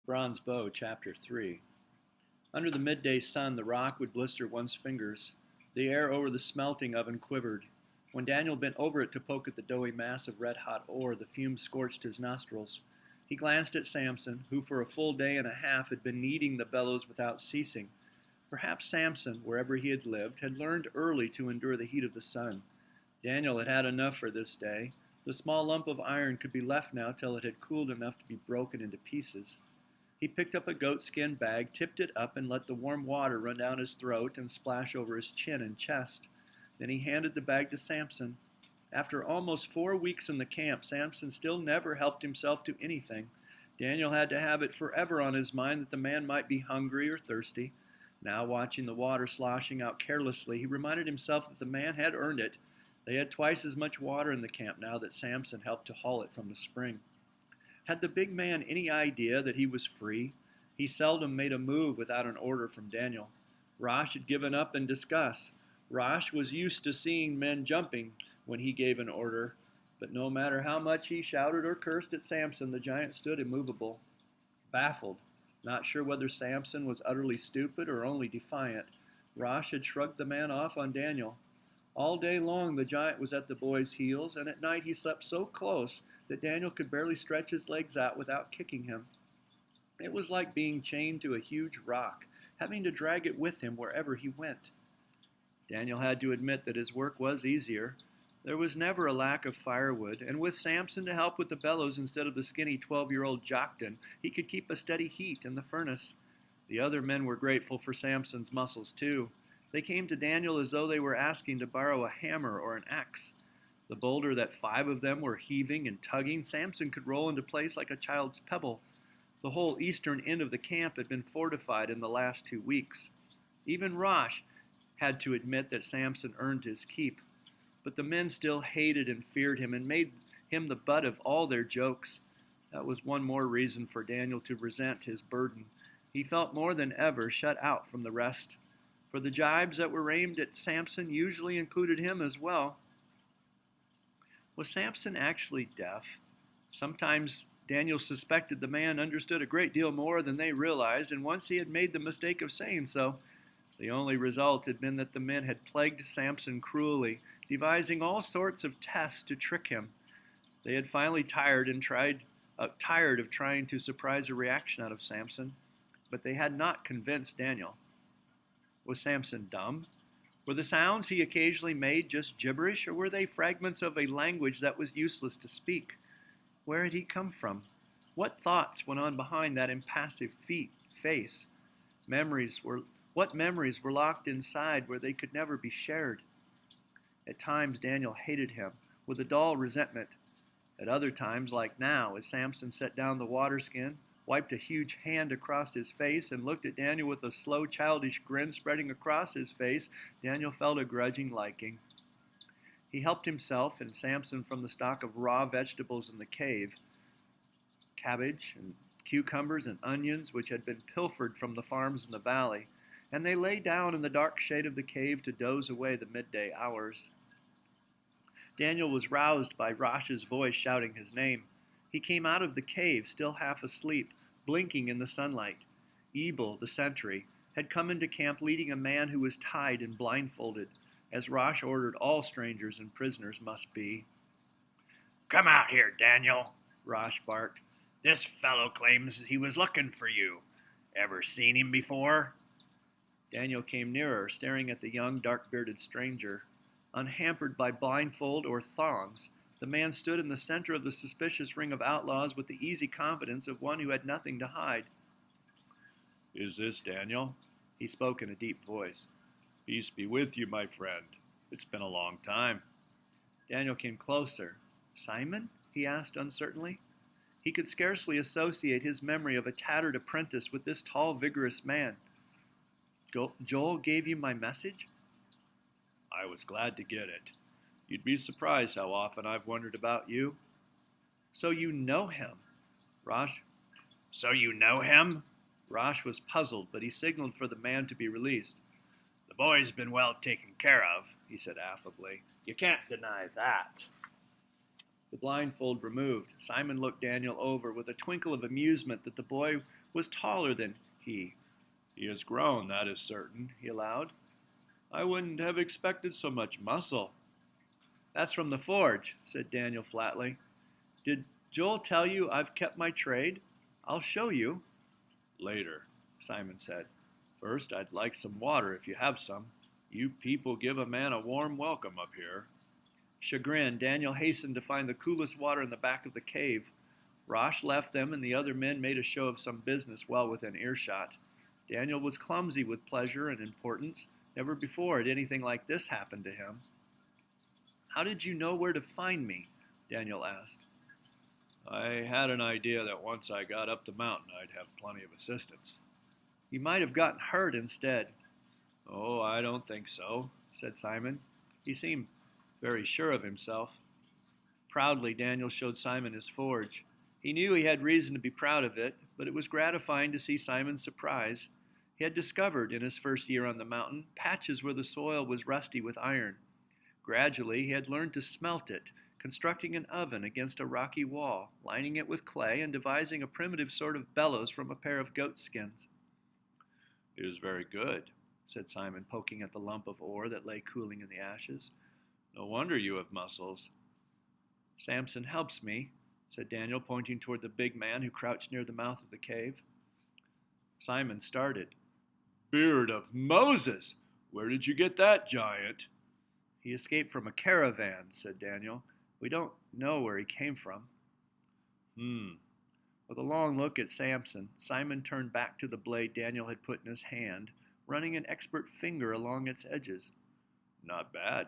Bronze Bow, Chapter 3. Under the midday sun, the rock would blister one's fingers. The air over the smelting oven quivered. When Daniel bent over it to poke at the doughy mass of red hot ore, the fumes scorched his nostrils. He glanced at Samson, who for a full day and a half had been kneading the bellows without ceasing. Perhaps Samson, wherever he had lived, had learned early to endure the heat of the sun. Daniel had had enough for this day. The small lump of iron could be left now till it had cooled enough to be broken into pieces. He picked up a goatskin bag, tipped it up, and let the warm water run down his throat and splash over his chin and chest. Then he handed the bag to Samson. After almost 4 weeks in the camp, Samson still never helped himself to anything. Daniel had to have it forever on his mind that the man might be hungry or thirsty. Now, watching the water sloshing out carelessly, he reminded himself that the man had earned it. They had twice as much water in the camp now that Samson helped to haul it from the spring. Had the big man any idea that he was free? He seldom made a move without an order from Daniel. Rosh had given up in disgust. Rosh was used to seeing men jumping when he gave an order, but no matter how much he shouted or cursed at Samson, the giant stood immovable, baffled, not sure whether Samson was utterly stupid or only defiant. Rosh had shrugged the man off on Daniel. All day long the giant was at the boy's heels, and at night he slept so close that Daniel could barely stretch his legs out without kicking him. It was like being chained to a huge rock, having to drag it with him wherever he went. Daniel had to admit that his work was easier. There was never a lack of firewood, and with Samson to help with the bellows instead of the skinny 12-year-old Joktan, he could keep a steady heat in the furnace. The other men were grateful for Samson's muscles, too. They came to Daniel as though they were asking to borrow a hammer or an axe. The boulder that 5 of them were heaving and tugging, Samson could roll into place like a child's pebble. The whole eastern end of the camp had been fortified in the last 2 weeks. Even Rosh had to admit that Samson earned his keep. But the men still hated and feared him and made him the butt of all their jokes. That was one more reason for Daniel to resent his burden. He felt more than ever shut out from the rest, for the jibes that were aimed at Samson usually included him as well. Was Samson actually deaf? Sometimes Daniel suspected the man understood a great deal more than they realized, and once he had made the mistake of saying so. The only result had been that the men had plagued Samson cruelly, devising all sorts of tests to trick him. They had finally tired of trying to surprise a reaction out of Samson, but they had not convinced Daniel. Was Samson dumb? Were the sounds he occasionally made just gibberish, or were they fragments of a language that was useless to speak? Where had he come from? What thoughts went on behind that impassive face? What memories were locked inside where they could never be shared? At times Daniel hated him with a dull resentment. At other times, like now, as Samson set down the water skin, wiped a huge hand across his face, and looked at Daniel with a slow, childish grin spreading across his face, Daniel felt a grudging liking. He helped himself and Samson from the stock of raw vegetables in the cave, cabbage and cucumbers and onions, which had been pilfered from the farms in the valley, and they lay down in the dark shade of the cave to doze away the midday hours. Daniel was roused by Rosh's voice shouting his name. He came out of the cave, still half asleep, blinking in the sunlight. Ebal, the sentry, had come into camp leading a man who was tied and blindfolded, as Rosh ordered all strangers and prisoners must be. "Come out here, Daniel," Rosh barked. "This fellow claims he was looking for you. Ever seen him before?" Daniel came nearer, staring at the young, dark-bearded stranger. Unhampered by blindfold or thongs, the man stood in the center of the suspicious ring of outlaws with the easy confidence of one who had nothing to hide. "Is this Daniel?" He spoke in a deep voice. "Peace be with you, my friend. It's been a long time." Daniel came closer. "Simon?" he asked uncertainly. He could scarcely associate his memory of a tattered apprentice with this tall, vigorous man. "Joel gave you my message?" "I was glad to get it. You'd be surprised how often I've wondered about you." "So you know him?" Rosh "So you know him?" Rosh was puzzled, but he signaled for the man to be released. "The boy's been well taken care of," he said affably. "You can't deny that." The blindfold removed, Simon looked Daniel over with a twinkle of amusement that the boy was taller than he. He has grown, that is certain, he allowed. I wouldn't have expected so much muscle. That's from the forge, said Daniel flatly. Did Joel tell you I've kept my trade? I'll show you. Later, Simon said. First, I'd like some water if you have some. You people give a man a warm welcome up here. Chagrined, Daniel hastened to find the coolest water in the back of the cave. Rosh left them, and the other men made a show of some business well within earshot. Daniel was clumsy with pleasure and importance. Never before had anything like this happened to him. How did you know where to find me? Daniel asked. I had an idea that once I got up the mountain, I'd have plenty of assistance. You might have gotten hurt instead. Oh, I don't think so, said Simon. He seemed very sure of himself. Proudly, Daniel showed Simon his forge. He knew he had reason to be proud of it, but it was gratifying to see Simon's surprise. He had discovered, in his first year on the mountain, patches where the soil was rusty with iron. Gradually, he had learned to smelt it, constructing an oven against a rocky wall, lining it with clay, and devising a primitive sort of bellows from a pair of goat skins. It is very good, said Simon, poking at the lump of ore that lay cooling in the ashes. No wonder you have muscles. Samson helps me, said Daniel, pointing toward the big man who crouched near the mouth of the cave. Simon started. Beard of Moses! Where did you get that giant? He escaped from a caravan, said Daniel. We don't know where he came from. With a long look at Samson, Simon turned back to the blade Daniel had put in his hand, running an expert finger along its edges. Not bad.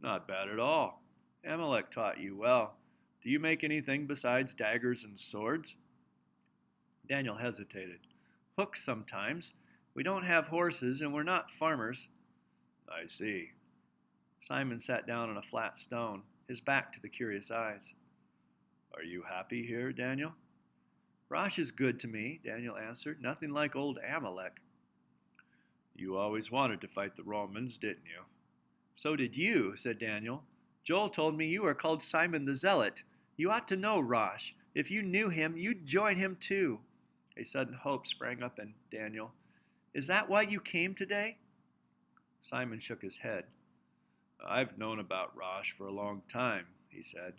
Not bad at all. Amalek taught you well. Do you make anything besides daggers and swords? Daniel hesitated. Hooks sometimes. We don't have horses, and we're not farmers. I see. Simon sat down on a flat stone, his back to the curious eyes. Are you happy here, Daniel? Rosh is good to me, Daniel answered. Nothing like old Amalek. You always wanted to fight the Romans, didn't you? So did you, said Daniel. Joel told me you are called Simon the Zealot. You ought to know Rosh. If you knew him, you'd join him too. A sudden hope sprang up in Daniel. Is that why you came today? Simon shook his head. I've known about Rosh for a long time, he said.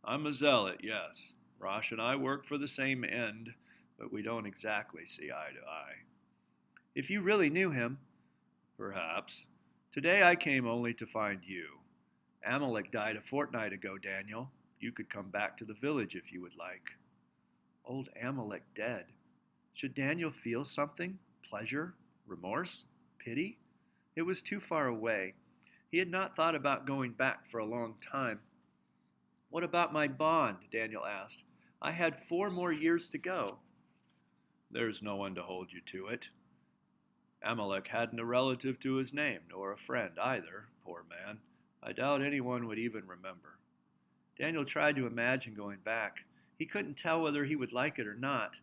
I'm a zealot, yes. Rosh and I work for the same end, but we don't exactly see eye to eye. If you really knew him. Perhaps. Today I came only to find you. Amalek died a fortnight ago, Daniel. You could come back to the village if you would like. Old Amalek dead. Should Daniel feel something? Pleasure? Remorse? Pity? It was too far away. He had not thought about going back for a long time. What about my bond? Daniel asked. I had 4 more years to go. There's no one to hold you to it. Amalek hadn't a relative to his name, nor a friend either, poor man. I doubt anyone would even remember. Daniel tried to imagine going back. He couldn't tell whether he would like it or not.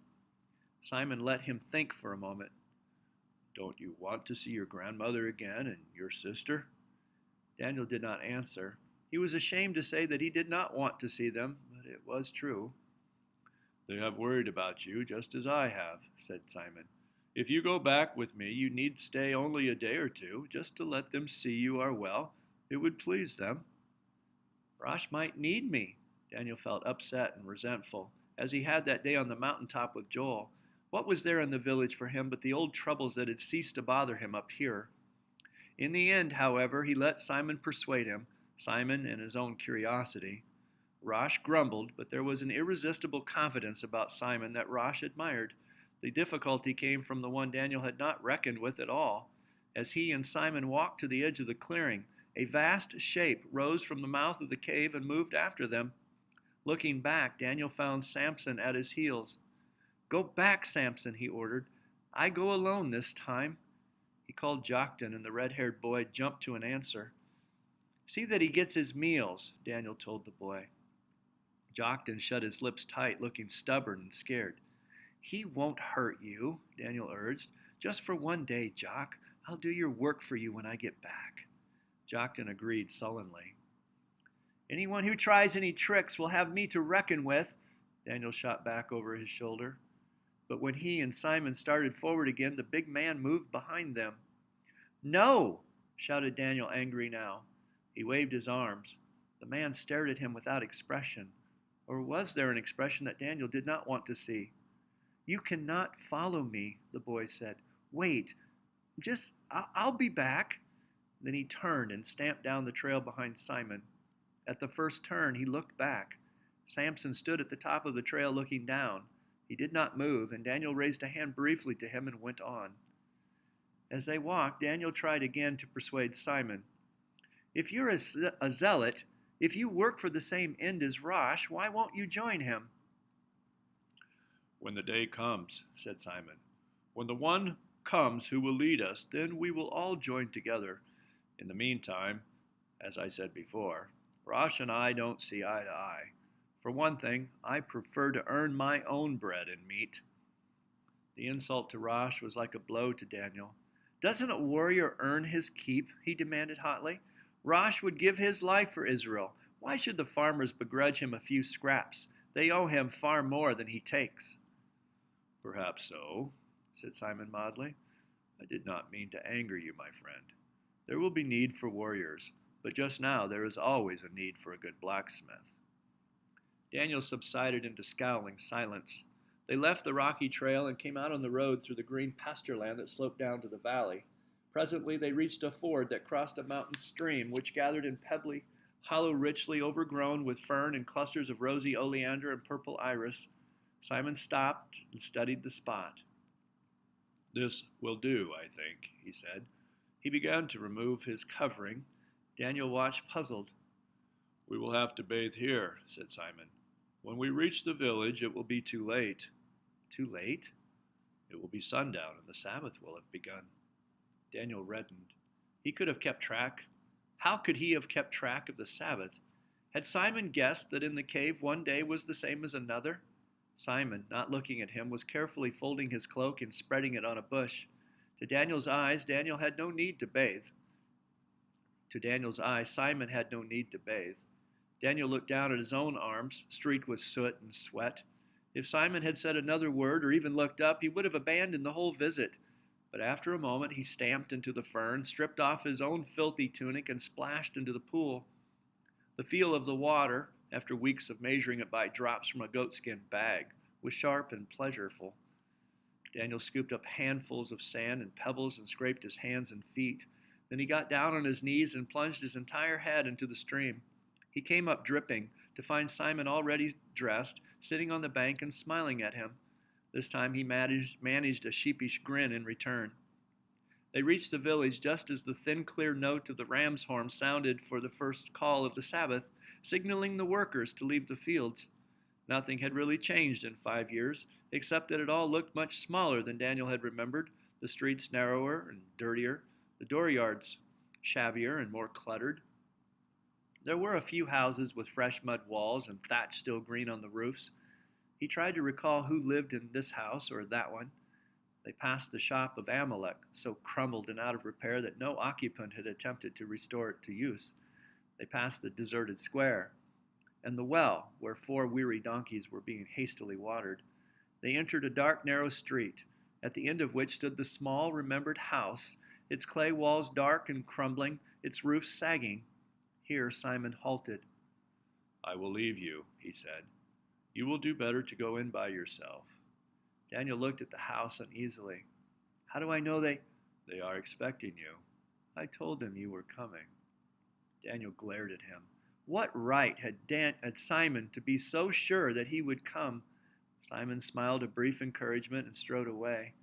Simon let him think for a moment. Don't you want to see your grandmother again and your sister? Daniel did not answer. He was ashamed to say that he did not want to see them, but it was true. They have worried about you just as I have, said Simon. If you go back with me, you need stay only a day or two, just to let them see you are well. It would please them. Rosh might need me. Daniel felt upset and resentful, as he had that day on the mountaintop with Joel. What was there in the village for him but the old troubles that had ceased to bother him up here? In the end, however, he let Simon persuade him, Simon and his own curiosity. Rosh grumbled, but there was an irresistible confidence about Simon that Rosh admired. The difficulty came from the one Daniel had not reckoned with at all. As he and Simon walked to the edge of the clearing, a vast shape rose from the mouth of the cave and moved after them. Looking back, Daniel found Samson at his heels. Go back, Samson, he ordered. I go alone this time. He called Joktan, and the red-haired boy jumped to an answer. See that he gets his meals, Daniel told the boy. Joktan shut his lips tight, looking stubborn and scared. He won't hurt you, Daniel urged. Just for one day, Jock. I'll do your work for you when I get back. Joktan agreed sullenly. Anyone who tries any tricks will have me to reckon with, Daniel shot back over his shoulder. But when he and Simon started forward again, the big man moved behind them. "No!" shouted Daniel, angry now. He waved his arms. The man stared at him without expression. Or was there an expression that Daniel did not want to see? "You cannot follow me," the boy said. "Wait. I'll be back." Then he turned and stamped down the trail behind Simon. At the first turn, he looked back. Samson stood at the top of the trail looking down. He did not move, and Daniel raised a hand briefly to him and went on. As they walked, Daniel tried again to persuade Simon. "If you're a zealot, if you work for the same end as Rosh, why won't you join him?" "When the day comes," said Simon, "when the one comes who will lead us, then we will all join together. In the meantime, as I said before, Rosh and I don't see eye to eye. For one thing, I prefer to earn my own bread and meat." The insult to Rosh was like a blow to Daniel. "Doesn't a warrior earn his keep?" he demanded hotly. "Rosh would give his life for Israel. Why should the farmers begrudge him a few scraps? They owe him far more than he takes." "Perhaps so," said Simon mildly. "I did not mean to anger you, my friend. There will be need for warriors, but just now there is always a need for a good blacksmith." Daniel subsided into scowling silence. They left the rocky trail and came out on the road through the green pasture land that sloped down to the valley. Presently they reached a ford that crossed a mountain stream, which gathered in pebbly hollow richly overgrown with fern and clusters of rosy oleander and purple iris. Simon stopped and studied the spot. "This will do, I think," he said. He began to remove his covering. Daniel watched, puzzled. "We will have to bathe here," said Simon. "When we reach the village, it will be too late." "Too late?" "It will be sundown, and the Sabbath will have begun." Daniel reddened. He could have kept track. How could he have kept track of the Sabbath? Had Simon guessed that in the cave one day was the same as another? Simon, not looking at him, was carefully folding his cloak and spreading it on a bush. To Daniel's eyes, Daniel had no need to bathe. To Daniel's eyes, Simon had no need to bathe. Daniel looked down at his own arms, streaked with soot and sweat. If Simon had said another word or even looked up, he would have abandoned the whole visit. But after a moment, he stamped into the fern, stripped off his own filthy tunic, and splashed into the pool. The feel of the water, after weeks of measuring it by drops from a goatskin bag, was sharp and pleasurable. Daniel scooped up handfuls of sand and pebbles and scraped his hands and feet. Then he got down on his knees and plunged his entire head into the stream. He came up dripping to find Simon already dressed, sitting on the bank and smiling at him. This time he managed a sheepish grin in return. They reached the village just as the thin, clear note of the ram's horn sounded for the first call of the Sabbath, signaling the workers to leave the fields. Nothing had really changed in 5 years, except that it all looked much smaller than Daniel had remembered, the streets narrower and dirtier, the dooryards shabbier and more cluttered. There were a few houses with fresh mud walls and thatch still green on the roofs. He tried to recall who lived in this house or that one. They passed the shop of Amalek, so crumbled and out of repair that no occupant had attempted to restore it to use. They passed the deserted square, and the well, where 4 weary donkeys were being hastily watered. They entered a dark, narrow street, at the end of which stood the small, remembered house, its clay walls dark and crumbling, its roof sagging. Here Simon halted. "I will leave you," he said. "You will do better to go in by yourself." Daniel looked at the house uneasily. "How do I know they are expecting you. I told them you were coming." Daniel glared at him. What right had Simon to be so sure that he would come? Simon smiled a brief encouragement and strode away.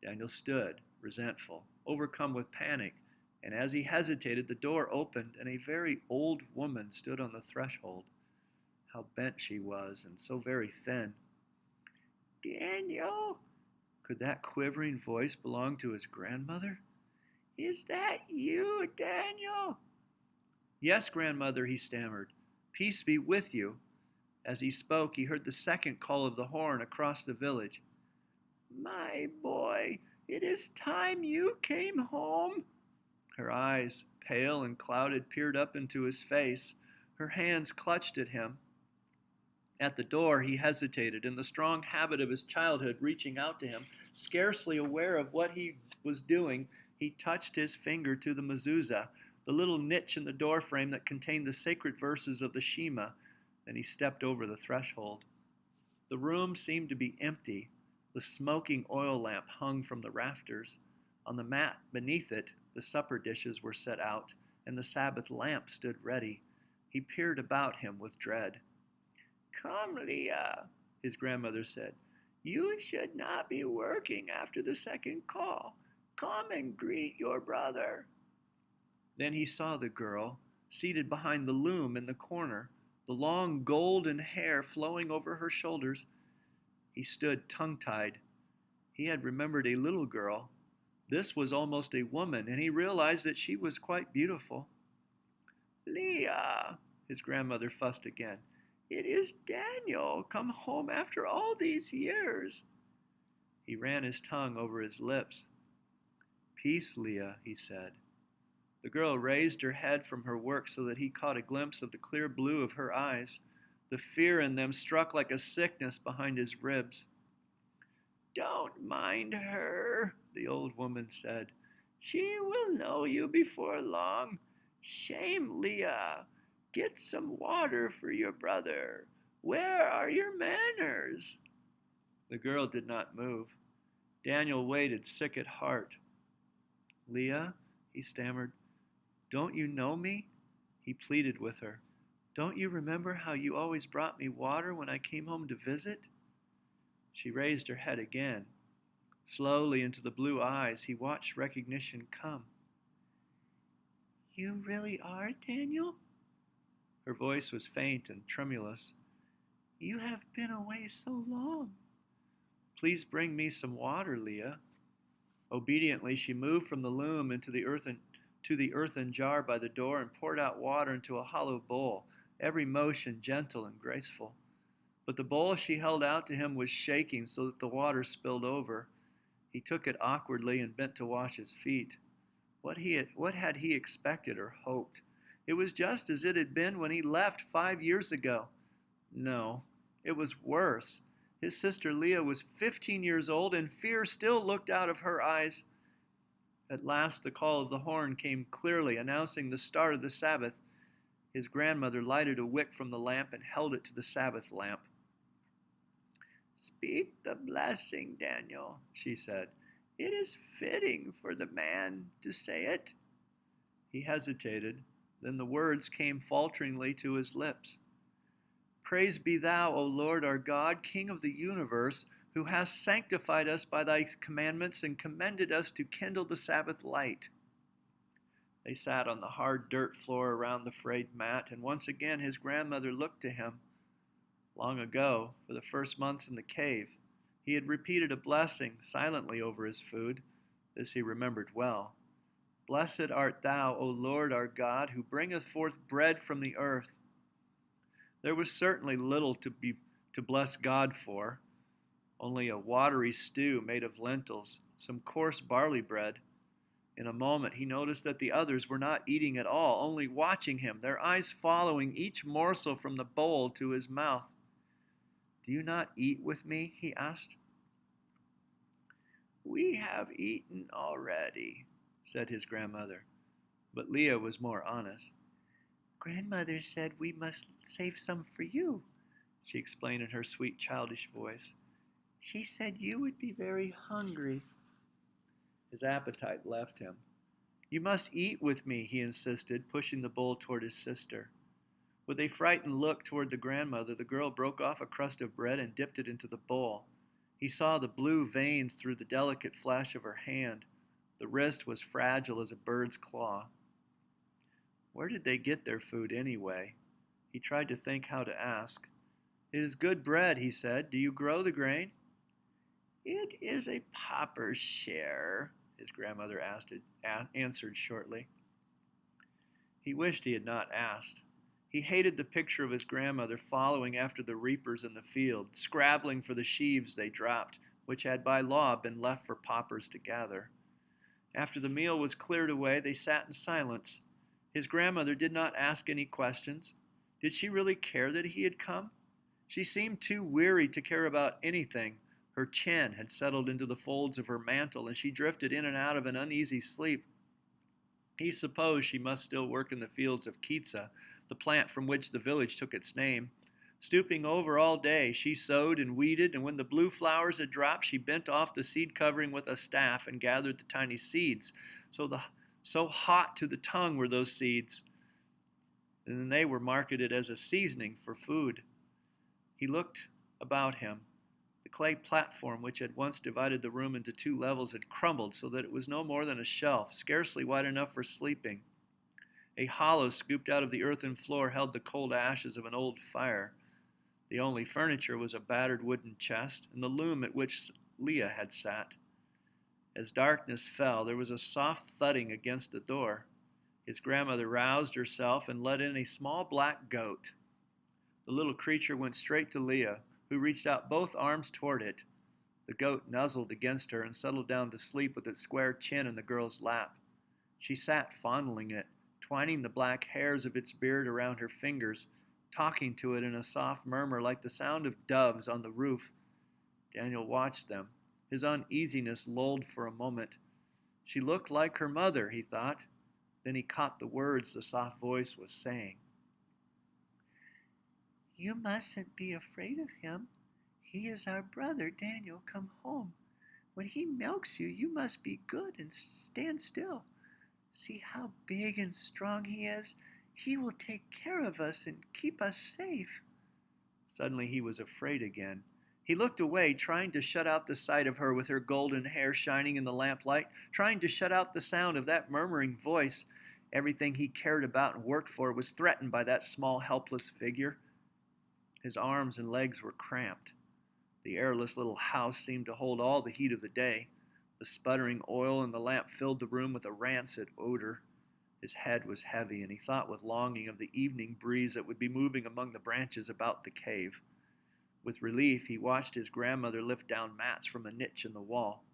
Daniel stood, resentful, overcome with panic, and as he hesitated, the door opened and a very old woman stood on the threshold. How bent she was, and so very thin. "Daniel?" Could that quivering voice belong to his grandmother? "Is that you, Daniel?" "Yes, grandmother," he stammered. "Peace be with you." As he spoke, he heard the second call of the horn across the village. "My boy, it is time you came home." Her eyes, pale and clouded, peered up into his face. Her hands clutched at him. At the door, he hesitated, in the strong habit of his childhood reaching out to him. Scarcely aware of what he was doing, he touched his finger to the mezuzah, the little niche in the doorframe that contained the sacred verses of the Shema. Then he stepped over the threshold. The room seemed to be empty. The smoking oil lamp hung from the rafters. On the mat beneath it, the supper dishes were set out, and the Sabbath lamp stood ready. He peered about him with dread. "Come, Leah," his grandmother said. "You should not be working after the second call. Come and greet your brother." Then he saw the girl, seated behind the loom in the corner, the long golden hair flowing over her shoulders. He stood tongue-tied. He had remembered a little girl. This was almost a woman, and he realized that she was quite beautiful. "Leah," his grandmother fussed again, "it is Daniel, come home after all these years." He ran his tongue over his lips. "Peace, Leah," he said. The girl raised her head from her work so that he caught a glimpse of the clear blue of her eyes. The fear in them struck like a sickness behind his ribs. "Don't mind her," the old woman said. "She will know you before long. Shame, Leah. Get some water for your brother. Where are your manners?" The girl did not move. Daniel waited, sick at heart. "Leah," he stammered, "don't you know me?" He pleaded with her. "Don't you remember how you always brought me water when I came home to visit?" She raised her head again. Slowly into the blue eyes he watched recognition come. "You really are Daniel?" Her voice was faint and tremulous. "You have been away so long." "Please bring me some water, Leah." Obediently, she moved from the loom into the earthen jar by the door and poured out water into a hollow bowl, every motion gentle and graceful. But the bowl she held out to him was shaking so that the water spilled over. He took it awkwardly and bent to wash his feet. What had he expected or hoped? It was just as it had been when he left 5 years ago. No, it was worse. His sister Leah was 15 years old, and fear still looked out of her eyes. At last the call of the horn came clearly, announcing the start of the Sabbath. His grandmother lighted a wick from the lamp and held it to the Sabbath lamp. "Speak the blessing, Daniel," she said. "It is fitting for the man to say it." He hesitated. Then the words came falteringly to his lips. "Praise be thou, O Lord our God, King of the universe, who hast sanctified us by thy commandments and commended us to kindle the Sabbath light." They sat on the hard dirt floor around the frayed mat, and once again his grandmother looked to him. Long ago, for the first months in the cave, he had repeated a blessing silently over his food. This he remembered well. "Blessed art thou, O Lord our God, who bringeth forth bread from the earth." There was certainly little to bless God for. Only a watery stew made of lentils, some coarse barley bread. In a moment he noticed that the others were not eating at all, only watching him, their eyes following each morsel from the bowl to his mouth. "Do you not eat with me?" he asked. "We have eaten already," said his grandmother. But Leah was more honest. "Grandmother said we must save some for you," she explained in her sweet childish voice. "She said you would be very hungry." His appetite left him. "You must eat with me," he insisted, pushing the bowl toward his sister. With a frightened look toward the grandmother, the girl broke off a crust of bread and dipped it into the bowl. He saw the blue veins through the delicate flesh of her hand. The wrist was fragile as a bird's claw. Where did they get their food anyway? He tried to think how to ask. "It is good bread," he said. "Do you grow the grain?" "It is a pauper's share," his grandmother answered shortly. He wished he had not asked. He hated the picture of his grandmother following after the reapers in the field, scrabbling for the sheaves they dropped, which had by law been left for paupers to gather. After the meal was cleared away, they sat in silence. His grandmother did not ask any questions. Did she really care that he had come? She seemed too weary to care about anything. Her chin had settled into the folds of her mantle, and she drifted in and out of an uneasy sleep. He supposed she must still work in the fields of Kitsa, the plant from which the village took its name. Stooping over all day, she sowed and weeded, and when the blue flowers had dropped, she bent off the seed covering with a staff and gathered the tiny seeds. So hot to the tongue were those seeds, and then they were marketed as a seasoning for food. He looked about him. The clay platform which had once divided the room into two levels had crumbled so that it was no more than a shelf, scarcely wide enough for sleeping. A hollow scooped out of the earthen floor held the cold ashes of an old fire. The only furniture was a battered wooden chest and the loom at which Leah had sat. As darkness fell, there was a soft thudding against the door. His grandmother roused herself and let in a small black goat. The little creature went straight to Leah, who reached out both arms toward it. The goat nuzzled against her and settled down to sleep with its square chin in the girl's lap. She sat fondling it, twining the black hairs of its beard around her fingers, talking to it in a soft murmur like the sound of doves on the roof. Daniel watched them. His uneasiness lulled for a moment. She looked like her mother, he thought. Then he caught the words the soft voice was saying. You mustn't be afraid of him. He is our brother, Daniel. Come home. When he milks you, you must be good and stand still. See how big and strong he is. He will take care of us and keep us safe. Suddenly he was afraid again. He looked away, trying to shut out the sight of her with her golden hair shining in the lamplight, trying to shut out the sound of that murmuring voice. Everything he cared about and worked for was threatened by that small, helpless figure. His arms and legs were cramped. The airless little house seemed to hold all the heat of the day. The sputtering oil in the lamp filled the room with a rancid odor. His head was heavy, and he thought with longing of the evening breeze that would be moving among the branches about the cave. With relief, he watched his grandmother lift down mats from a niche in the wall.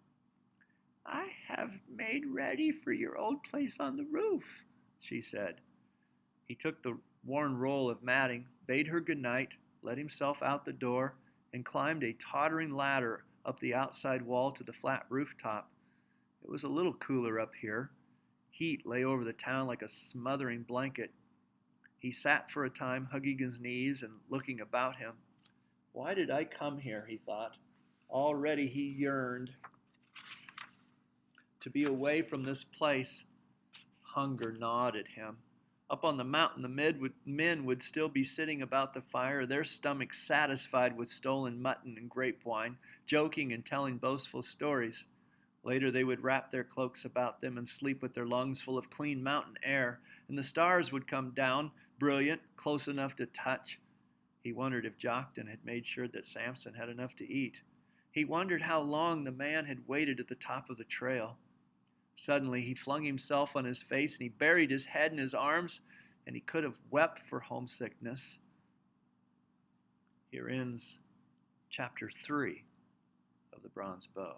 I have made ready for your old place on the roof, she said. He took the worn roll of matting, bade her good night, let himself out the door, and climbed a tottering ladder up the outside wall to the flat rooftop. It was a little cooler up here. Heat lay over the town like a smothering blanket. He sat for a time, hugging his knees and looking about him. Why did I come here, he thought. Already he yearned to be away from this place. Hunger gnawed at him. Up on the mountain, the men would still be sitting about the fire, their stomachs satisfied with stolen mutton and grape wine, joking and telling boastful stories. Later they would wrap their cloaks about them and sleep with their lungs full of clean mountain air, and the stars would come down, brilliant, close enough to touch. He wondered if Joktan had made sure that Samson had enough to eat. He wondered how long the man had waited at the top of the trail. Suddenly he flung himself on his face and he buried his head in his arms, and he could have wept for homesickness. Here ends chapter 3 of The Bronze Bow.